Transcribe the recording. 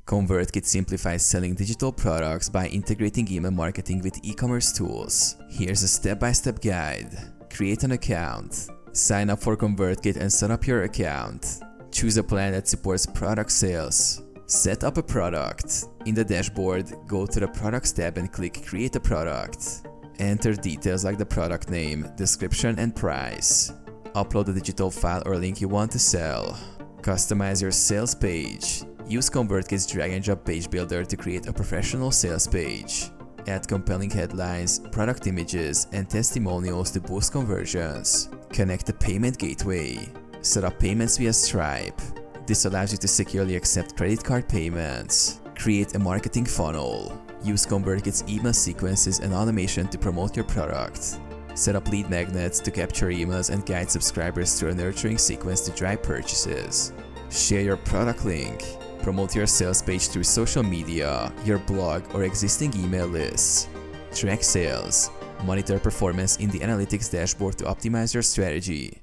ConvertKit simplifies selling digital products by integrating email marketing with e-commerce tools. Here's a step-by-step guide. Create an account. Sign up for ConvertKit and set up your account. Choose a plan that supports product sales. Set up a product. In the dashboard, go to the Products tab and click Create a Product. Enter details like the product name, description, and price. Upload the digital file or link you want to sell. Customize your sales page. Use ConvertKit's drag and drop page builder to create a professional sales page. Add compelling headlines, product images, and testimonials to boost conversions. Connect the payment gateway. Set up payments via Stripe. This allows you to securely accept credit card payments. Create a marketing funnel. Use ConvertKit's email sequences and automation to promote your product. Set up lead magnets to capture emails and guide subscribers through a nurturing sequence to drive purchases. Share your product link. Promote your sales page through social media, your blog, or existing email lists. Track sales. Monitor performance in the analytics dashboard to optimize your strategy.